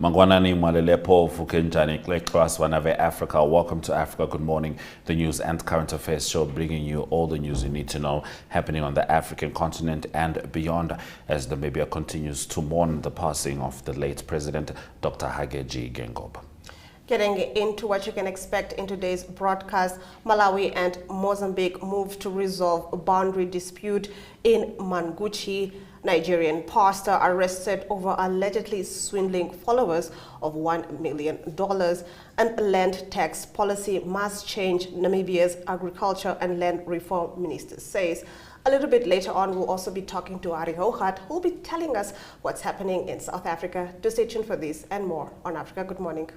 Mangwanani Mwalelepo Fukenjani Klekras Wanave Africa. Welcome to Africa Good Morning, the news and current affairs show bringing you all the news you need to know happening on the African continent and beyond as Namibia continues to mourn the passing of the late President Dr. Hage Geingob. Getting into what you can expect in today's broadcast, Malawi and Mozambique move to resolve a boundary dispute in Mangochi. Nigerian pastor arrested over allegedly swindling followers of $1 million. And land tax policy must change, Namibia's agriculture and land reform minister says. A little bit later on, we'll also be talking to Arrie Hougaard, who will be telling us what's happening in South Africa. Do stay tuned for this and more on Africa Good Morning.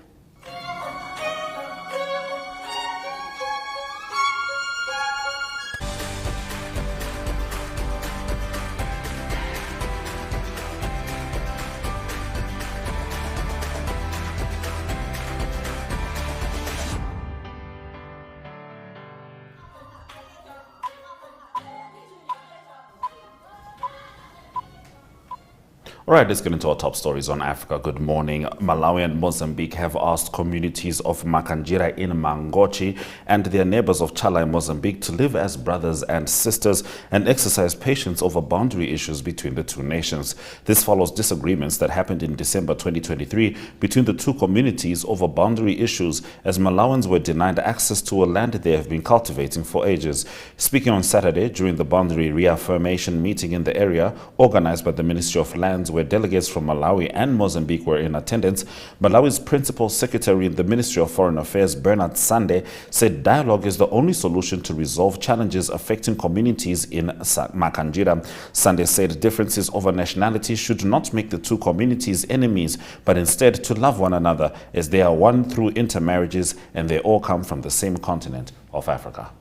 All right, let's get into our top stories on Africa Good Morning. Malawi and Mozambique have asked communities of Makanjira in Mangochi and their neighbors of Chala in Mozambique to live as brothers and sisters and exercise patience over boundary issues between the two nations. This follows disagreements that happened in December 2023 between the two communities over boundary issues as Malawans were denied access to a land they have been cultivating for ages. Speaking on Saturday during the boundary reaffirmation meeting in the area organized by the Ministry of Lands, where delegates from Malawi and Mozambique were in attendance, Malawi's principal secretary in the Ministry of Foreign Affairs, Bernard Sande, said dialogue is the only solution to resolve challenges affecting communities in Makanjira. Sande said differences over nationality should not make the two communities enemies, but instead to love one another as they are one through intermarriages and they all come from the same continent of Africa.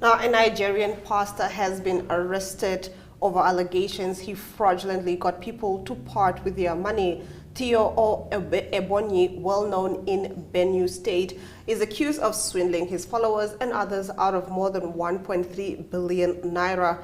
Now, a Nigerian pastor has been arrested over allegations he fraudulently got people to part with their money. Theo Ebonyi, well known in Benue State, is accused of swindling his followers and others out of more than 1.3 billion naira,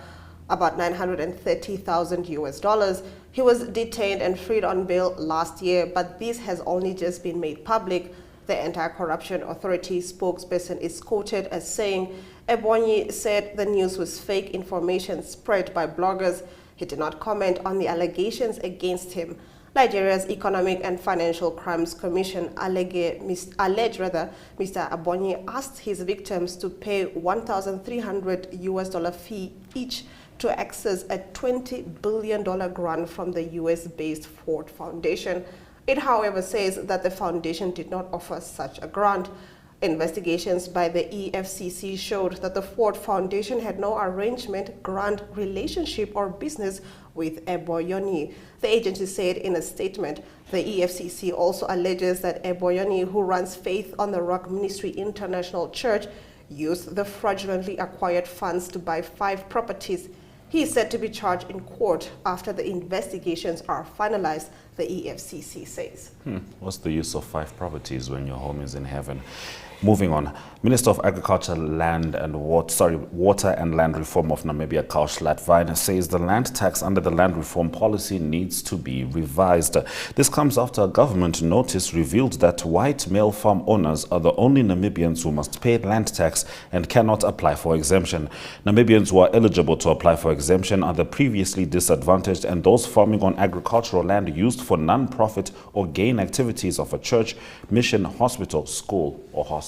about $930,000. He was detained and freed on bail last year, but this has only just been made public. The Anti-Corruption Authority spokesperson is quoted as saying, Ebonyi said the news was fake information spread by bloggers. He did not comment on the allegations against him. Nigeria's Economic and Financial Crimes Commission alleged Mr. Ebonyi asked his victims to pay $1,300 fee each to access a $20 billion grant from the US-based Ford Foundation. It, however, says that the foundation did not offer such a grant. Investigations by the EFCC showed that the Ford Foundation had no arrangement, grant, relationship, or business with Ebonyi. The agency said in a statement, the EFCC also alleges that Ebonyi, who runs Faith on the Rock Ministry International Church, used the fraudulently acquired funds to buy 5 properties. He is said to be charged in court after the investigations are finalized, the EFCC says. What's the use of 5 properties when your home is in heaven? Moving on, Minister of Agriculture, Water and Land Reform of Namibia, Karl Schlatwijn, says the land tax under the land reform policy needs to be revised. This comes after a government notice revealed that white male farm owners are the only Namibians who must pay land tax and cannot apply for exemption. Namibians who are eligible to apply for exemption are the previously disadvantaged and those farming on agricultural land used for non-profit or gain activities of a church, mission, hospital, school, or hostel.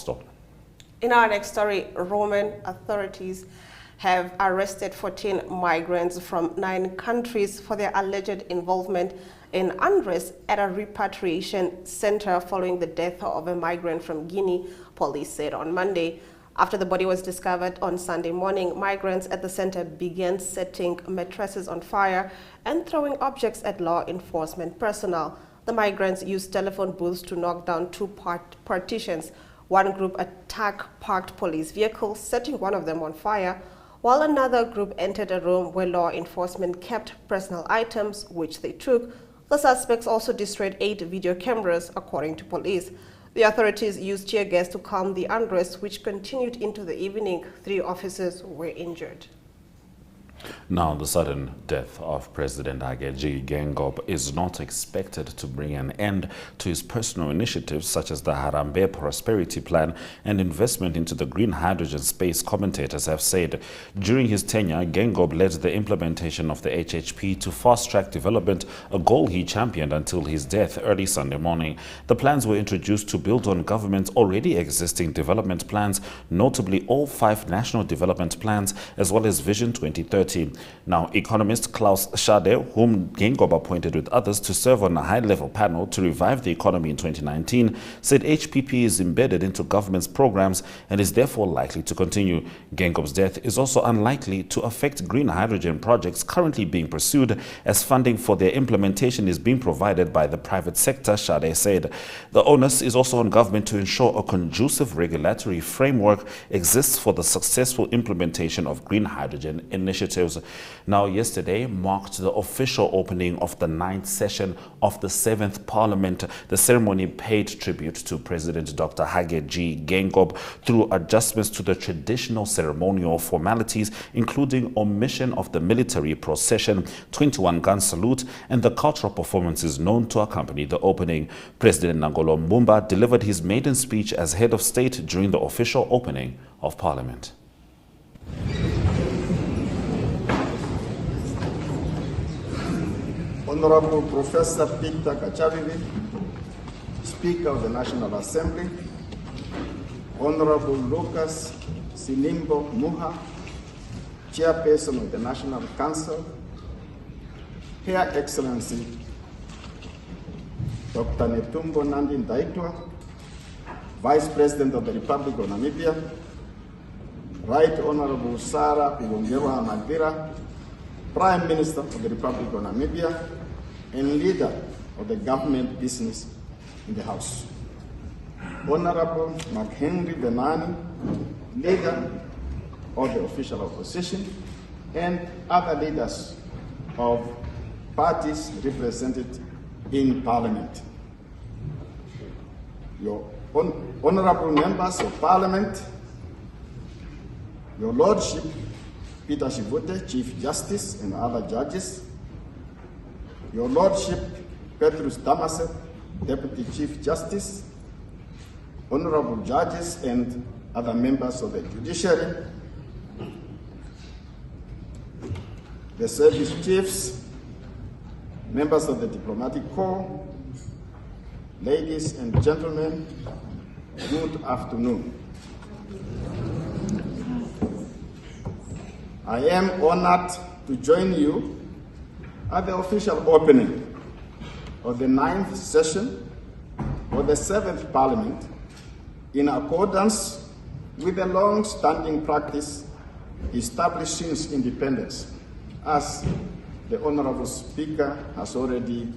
In our next story, Roman authorities have arrested 14 migrants from 9 countries for their alleged involvement in unrest at a repatriation center following the death of a migrant from Guinea, police said on Monday. After the body was discovered on Sunday morning, migrants at the center began setting mattresses on fire and throwing objects at law enforcement personnel. The migrants used telephone booths to knock down 2 partitions. One group attacked parked police vehicles, setting one of them on fire, while another group entered a room where law enforcement kept personal items, which they took. The suspects also destroyed 8 video cameras, according to police. The authorities used tear gas to calm the unrest, which continued into the evening. 3 officers were injured. Now, the sudden death of President Hage Geingob is not expected to bring an end to his personal initiatives such as the Harambee Prosperity Plan and investment into the green hydrogen space, commentators have said. During his tenure, Geingob led the implementation of the HHP to fast-track development, a goal he championed until his death early Sunday morning. The plans were introduced to build on government's already existing development plans, notably all 5 national development plans, as well as Vision 2030. Now, economist Klaus Schade, whom Geingob appointed with others to serve on a high-level panel to revive the economy in 2019, said HPP is embedded into government's programs and is therefore likely to continue. Geingob's death is also unlikely to affect green hydrogen projects currently being pursued, as funding for their implementation is being provided by the private sector, Schade said. The onus is also on government to ensure a conducive regulatory framework exists for the successful implementation of green hydrogen initiatives. Now, yesterday marked the official opening of the 9th session of the 7th Parliament. The ceremony paid tribute to President Dr. Hage Geingob through adjustments to the traditional ceremonial formalities, including omission of the military procession, 21-gun salute, and the cultural performances known to accompany the opening. President Nangolo Mbumba delivered his maiden speech as head of state during the official opening of Parliament. Honorable Professor Peter Kachavivi, Speaker of the National Assembly, Honorable Lucas Sinimbo Muha, Chairperson of the National Council, Her Excellency Dr. Netumbo Nandi Ndaitwah, Vice President of the Republic of Namibia, Right Honorable Sarah Ilongerwa Madira, Prime Minister of the Republic of Namibia, and leader of the government business in the House. Honorable McHenry Benani, leader of the official opposition, and other leaders of parties represented in Parliament. Your honorable members of Parliament, Your Lordship, Peter Shivute, Chief Justice, and other judges, Your Lordship, Petrus Damaset, Deputy Chief Justice, honorable judges and other members of the judiciary, the service chiefs, members of the diplomatic corps, ladies and gentlemen, good afternoon. I am honored to join you at the official opening of the 9th session of the 7th Parliament in accordance with the long-standing practice established since independence, as the Honorable Speaker has already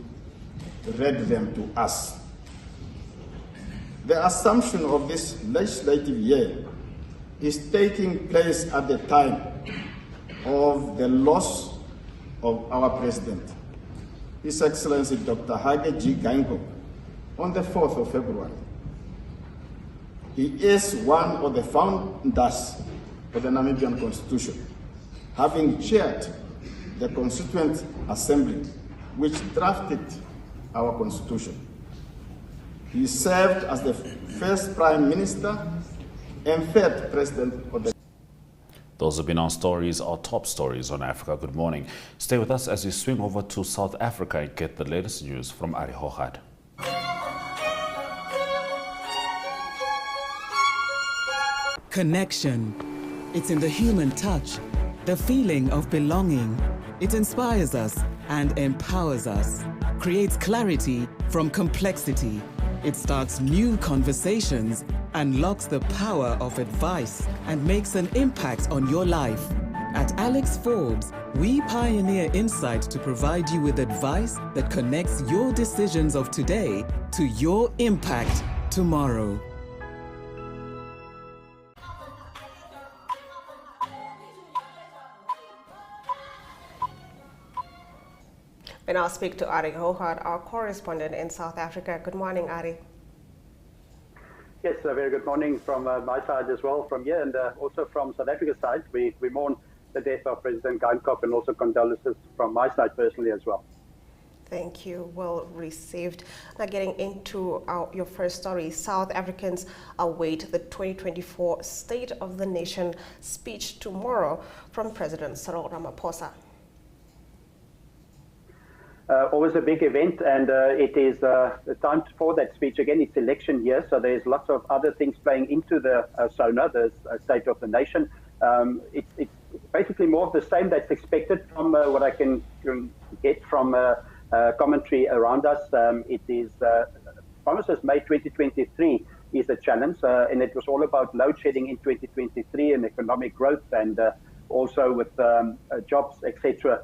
read them to us. The assumption of this legislative year is taking place at the time of the loss of our President, His Excellency Dr. Hage Geingob, on the 4th of February. He is one of the founders of the Namibian Constitution, having chaired the Constituent Assembly, which drafted our Constitution. He served as the first Prime Minister and third President of the Those have been our stories, our top stories on Africa Good Morning. Stay with us as we swing over to South Africa and get the latest news from Arrie Hougaard. Connection. It's in the human touch, the feeling of belonging. It inspires us and empowers us, creates clarity from complexity. It starts new conversations, unlocks the power of advice, and makes an impact on your life. At Alex Forbes, we pioneer insight to provide you with advice that connects your decisions of today to your impact tomorrow. We now speak to Arrie Hougaard, our correspondent in South Africa. Good morning, Arrie. Yes, a very good morning from my side as well, from here, and also from South Africa's side. We mourn the death of President Geinkop, and also condolences from my side personally as well. Thank you. Well received. Now, getting into your first story, South Africans await the 2024 State of the Nation speech tomorrow from President Cyril Ramaphosa. Always a big event, and it is the time for that speech. Again, it's election year, so there's lots of other things playing into the SONA, the State of the Nation. It's basically more of the same that's expected from what I can get from commentary around us. It is promises May 2023 is a challenge, and it was all about load shedding in 2023 and economic growth, and also with jobs, etc.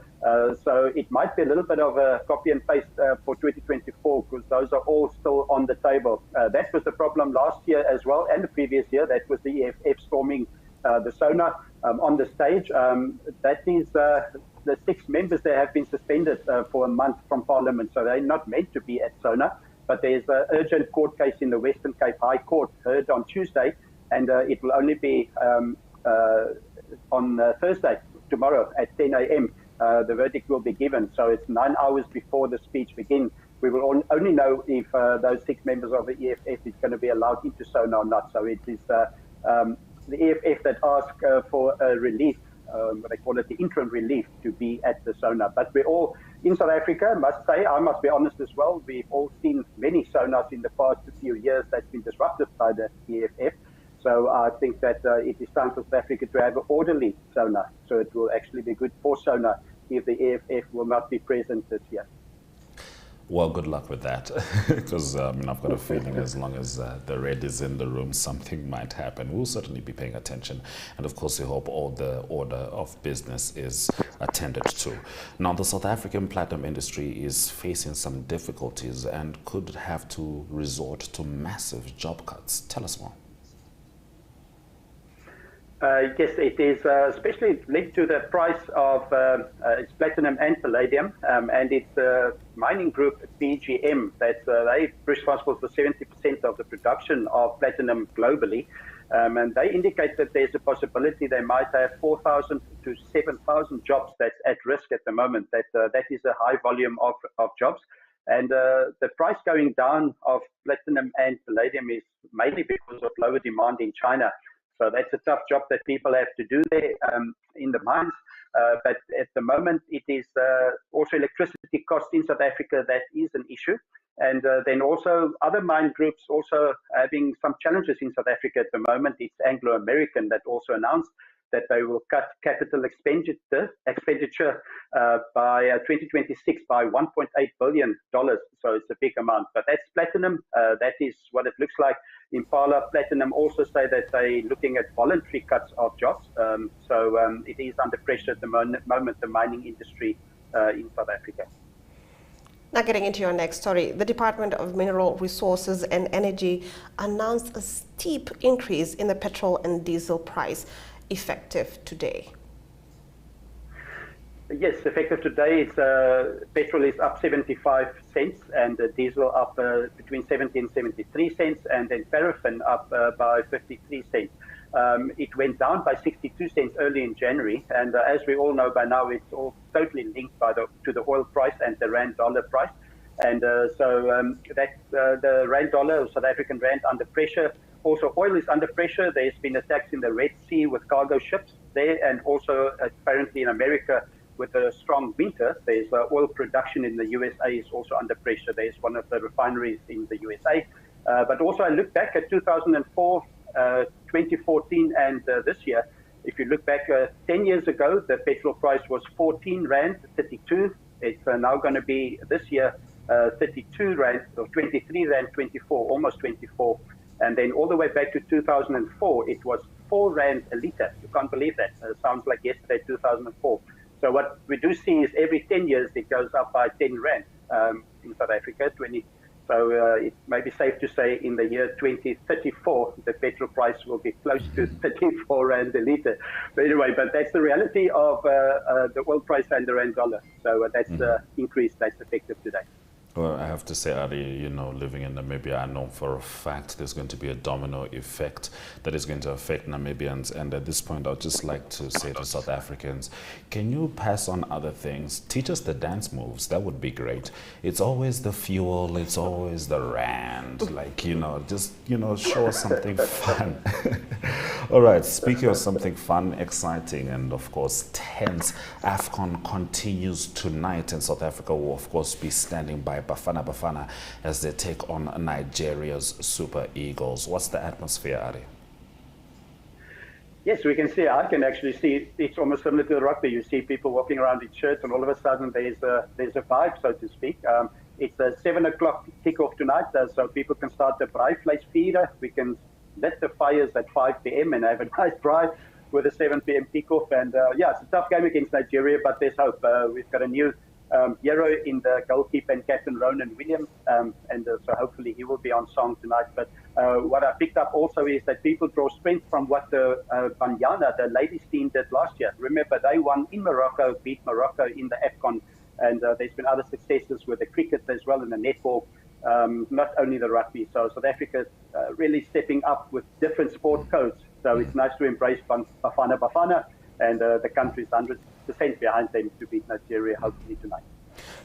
So it might be a little bit of a copy and paste for 2024, because those are all still on the table. That was the problem last year as well, and the previous year. That was the EFF storming the SONA on the stage. That is the 6 members that have been suspended for a month from Parliament, so they're not meant to be at SONA. But there's an urgent court case in the Western Cape High Court heard on Tuesday, and it will only be on Thursday, tomorrow at 10 a.m. The verdict will be given. So it's 9 hours before the speech begins. We will only know if those 6 members of the EFF is going to be allowed into SONA or not. So it is the EFF that ask for a relief, what they call it, the interim relief, to be at the SONA. But we're all in South Africa, I must be honest as well, we've all seen many SONAs in the past few years that's been disrupted by the EFF. So I think that it is time for South Africa to have an orderly SONA. So it will actually be good for SONA if the EFF will not be present this year. Well, good luck with that, because I've got a feeling as long as the red is in the room, something might happen. We'll certainly be paying attention. And of course, we hope all the order of business is attended to. Now, the South African platinum industry is facing some difficulties and could have to resort to massive job cuts. Tell us more. Yes, it is especially linked to the price of its platinum and palladium, and it's the mining group PGM that's they're responsible for 70% of the production of platinum globally, and they indicate that there's a possibility they might have 4,000 to 7,000 jobs that's at risk at the moment. That is a high volume of jobs, and the price going down of platinum and palladium is mainly because of lower demand in China. So that's a tough job that people have to do there in the mines. But at the moment, it is also electricity costs in South Africa that is an issue. And then also other mine groups also having some challenges in South Africa at the moment. It's Anglo American that also announced that they will cut capital expenditure by 2026 by $1.8 billion. So it's a big amount. But that's platinum. That is what it looks like. Impala Platinum also say that they're looking at voluntary cuts of jobs. So it is under pressure at the moment, the mining industry in South Africa. Now, getting into your next story, the Department of Mineral Resources and Energy announced a steep increase in the petrol and diesel price effective today. Yes, effective today, it's petrol is up 75 cents and diesel up between 70 and 73 cents, and then paraffin up by 53 cents. It went down by 62 cents early in January, and as we all know by now, it's all totally linked to the oil price and the rand dollar price. And so that's the rand dollar, or South African rand, under pressure. Also, oil is under pressure. There's been attacks in the Red Sea with cargo ships there, and also apparently in America with a strong winter, there's oil production in the USA is also under pressure. There's one of the refineries in the USA. But also I look back at 2004, 2014, and this year. If you look back 10 years ago, the petrol price was 14 Rand 32. It's now going to be this year 32 Rand or 23 Rand 24, almost 24. And then all the way back to 2004, it was 4 Rand a litre. You can't believe that. It sounds like yesterday, 2004. So what we do see is every 10 years, it goes up by 10 Rand in South Africa. So it may be safe to say in the year 2034, the petrol price will be close to 34 Rand a litre. But anyway, but that's the reality of the oil price and the rand dollar. So that's the increase that's effective today. Well, I have to say, Arrie, you know, living in Namibia, I know for a fact there's going to be a domino effect that is going to affect Namibians. And at this point, I'd just like to say to South Africans, can you pass on other things? Teach us the dance moves. That would be great. It's always the fuel. It's always the rand. Like, you know, just, you know, show us something fun. All right. Speaking of something fun, exciting, and of course, tense, AFCON continues tonight, and South Africa will, of course, be standing by Bafana Bafana as they take on Nigeria's Super Eagles. What's the atmosphere, Arrie? Yes, we can see. I can actually see. It's almost similar to the rugby. You see people walking around in shirts, and all of a sudden there's a vibe, so to speak. It's a 7 o'clock kickoff tonight, so people can start the braaivleisvieren. We can lit the fires at 5 p.m. and have a nice drive with a 7 p.m. kickoff. And yeah, it's a tough game against Nigeria, but there's hope. We've got a new hero in the goalkeeper and captain Ronan Williams, and so hopefully he will be on song tonight. But what I picked up also is that people draw strength from what the Banyana, the ladies team, did last year. Remember, they won in Morocco, beat Morocco in the AFCON, and there's been other successes with the cricket as well and the netball, not only the rugby. So South Africa really stepping up with different sport codes. So it's nice to embrace Bafana Bafana, and the country's 100% behind them to beat Nigeria hopefully tonight.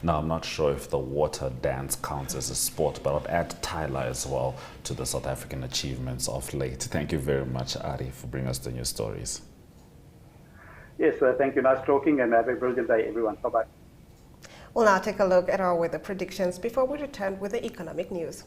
Now, I'm not sure if the water dance counts as a sport, but I'll add Tyler as well to the South African achievements of late. Thank you very much, Arrie, for bringing us the new stories. Yes, thank you. Nice talking, and have a brilliant day, everyone. Bye-bye. We'll now take a look at our weather predictions before we return with the economic news.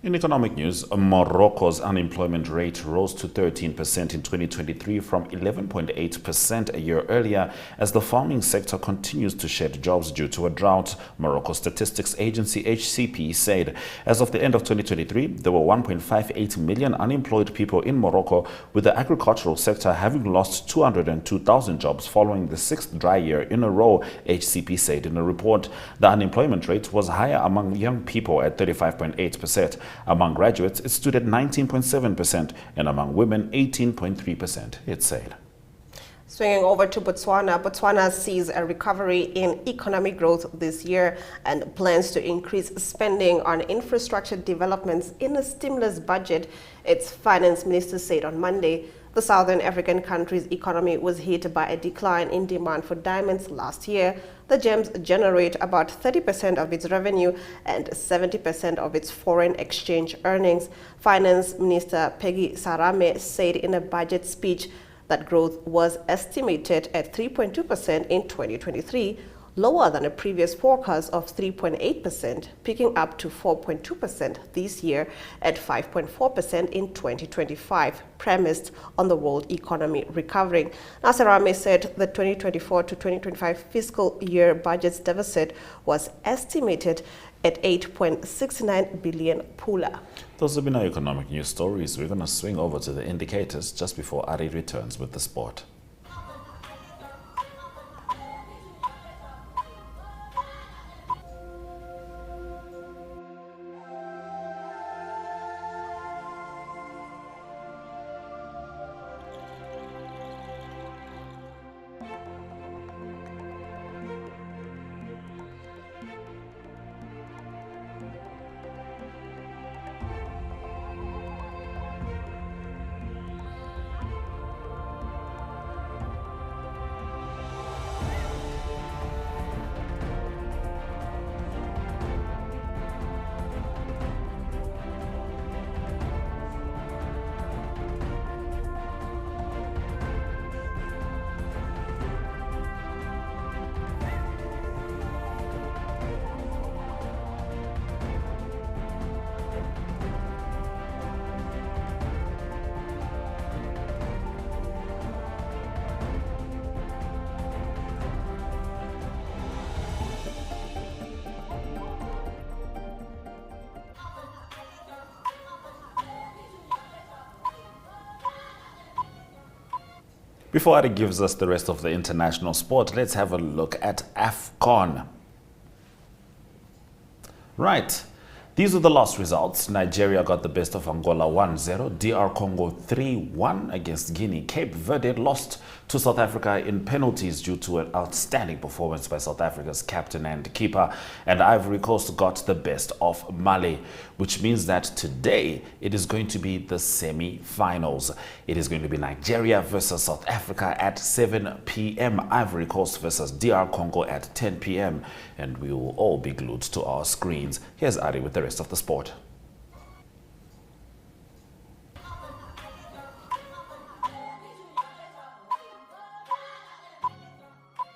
In economic news, Morocco's unemployment rate rose to 13% in 2023 from 11.8% a year earlier as the farming sector continues to shed jobs due to a drought, Morocco statistics agency HCP said. As of the end of 2023, there were 1.58 million unemployed people in Morocco, with the agricultural sector having lost 202,000 jobs following the sixth dry year in a row, HCP said in a report. The unemployment rate was higher among young people at 35.8%. Among graduates, it stood at 19.7%, and among women, 18.3%, it said. Swinging over to Botswana, Botswana sees a recovery in economic growth this year and plans to increase spending on infrastructure developments in a stimulus budget, its finance minister said on Monday. The Southern African country's economy was hit by a decline in demand for diamonds last year. The gems generate about 30% of its revenue and 70% of its foreign exchange earnings. Finance Minister Peggy Sarame said in a budget speech that growth was estimated at 3.2% in 2023, lower than a previous forecast of 3.8%, picking up to 4.2% this year at 5.4% in 2025, premised on the world economy recovering. Sarame said the 2024 to 2025 fiscal year budget's deficit was estimated at 8.69 billion pula. Those have been our economic news stories. We're going to swing over to the indicators just before Arrie returns with the sport. Before Arrie gives us the rest of the international sport, let's have a look at AFCON. Right. These are the last results. Nigeria got the best of Angola 1-0. DR Congo 3-1 against Guinea. Cape Verde lost to South Africa in penalties due to an outstanding performance by South Africa's captain and keeper. And Ivory Coast got the best of Mali, which means that today it is going to be the semi-finals. It is going to be Nigeria versus South Africa at 7 p.m. Ivory Coast versus DR Congo at 10 p.m. And we will all be glued to our screens. Here's Arrie with the rest of the sport.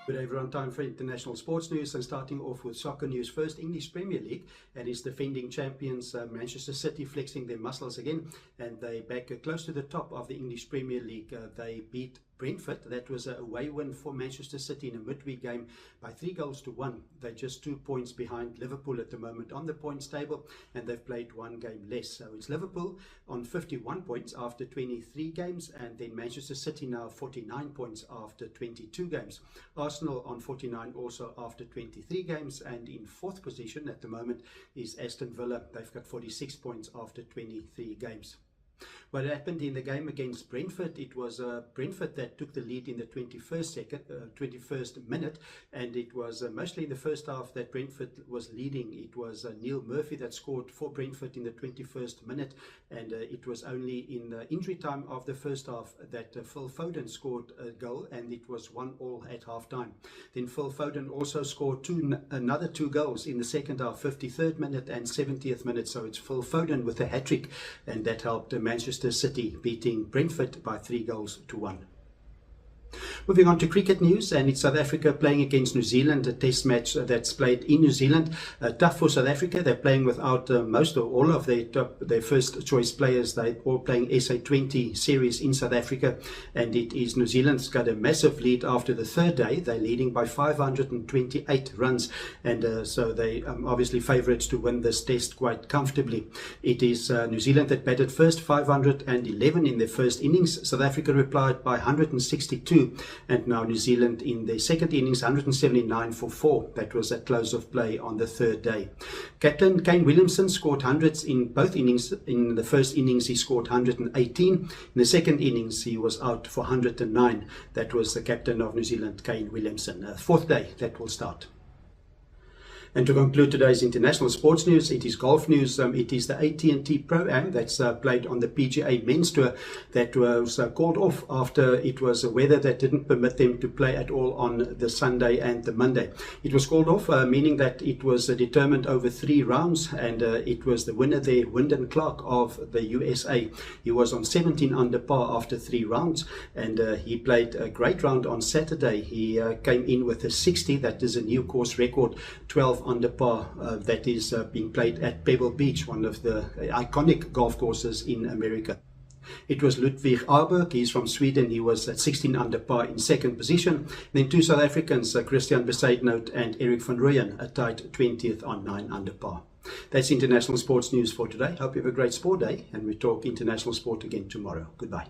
Good day everyone, time for international sports news, and starting off with soccer news. First, English Premier League, and it's defending champions Manchester City flexing their muscles again, and they back close to the top of the English Premier League. They beat Brentford. That was a away win for Manchester City in a midweek game by 3-1. They're just 2 points behind Liverpool at the moment on the points table, and they've played one game less. So it's Liverpool on 51 points after 23 games, and then Manchester City now 49 points after 22 games. Arsenal on 49 also after 23 games, and in fourth position at the moment is Aston Villa. They've got 46 points after 23 games. What happened in the game against Brentford, it was Brentford that took the lead in the 21st minute, and it was mostly in the first half that Brentford was leading. It was Neil Murphy that scored for Brentford in the 21st minute, and it was only in the injury time of the first half that Phil Foden scored a goal, and it was 1-1 at half time. Then Phil Foden also scored another two goals in the second half, 53rd minute and 70th minute, so it's Phil Foden with a hat-trick, and that helped Manchester City beating Brentford by 3-1. Moving on to cricket news, and it's South Africa playing against New Zealand, a test match that's played in New Zealand. Tough for South Africa. They're playing without most or all of their first choice players. They're all playing SA20 series in South Africa, and it is New Zealand's got a massive lead after the third day. They're leading by 528 runs, and so they obviously favourites to win this test quite comfortably. It is New Zealand that batted first, 511 in their first innings. South Africa replied by 162. And now New Zealand in the second innings, 179 for 4. That was at close of play on the third day. Captain Kane Williamson scored hundreds in both innings. In the first innings, he scored 118. In the second innings, he was out for 109. That was the captain of New Zealand, Kane Williamson. Fourth day, that will start. And to conclude today's international sports news, it is golf news. It is the AT&T Pro-Am that's played on the PGA Men's Tour that was called off after it was weather that didn't permit them to play at all on the Sunday and the Monday. It was called off, meaning that it was determined over 3 rounds, and it was the winner there, Wyndham Clark of the USA. He was on 17 under par after 3 rounds, and he played a great round on Saturday. He came in with a 60. That is a new course record, 12 under par. That is being played at Pebble Beach, one of the iconic golf courses in America. It was Ludwig Ahlberg. He's from Sweden. He was at 16 under par in second position. Then 2 South Africans, Christian Besaidnout and Eric van Rooyen, a tied 20th on 9 under par. That's international sports news for today. Hope you have a great sport day, and we talk international sport again tomorrow. Goodbye.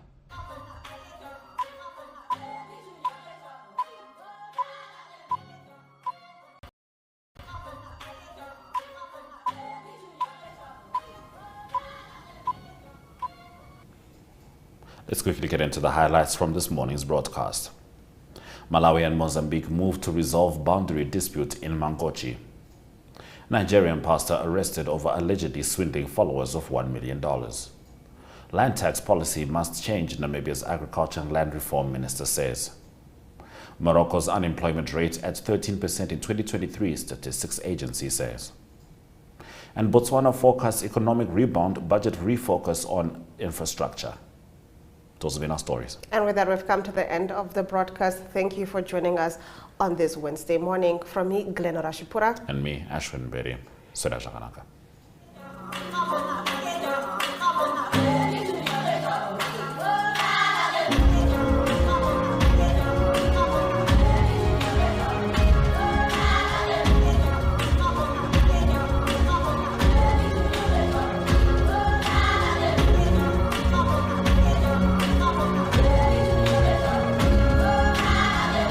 Let's quickly get into the highlights from this morning's broadcast. Malawi and Mozambique moved to resolve boundary dispute in Mangochi. Nigerian pastor arrested over allegedly swindling followers of $1 million. Land tax policy must change, Namibia's agriculture and land reform minister says. Morocco's unemployment rate at 13% in 2023, statistics agency says. And Botswana forecasts economic rebound, budget refocus on infrastructure. Those have been our stories. And with that, we've come to the end of the broadcast. Thank you for joining us on this Wednesday morning. From me, Glenn Rashipura. And me, Ashwin Beri. Soda Jaganaka.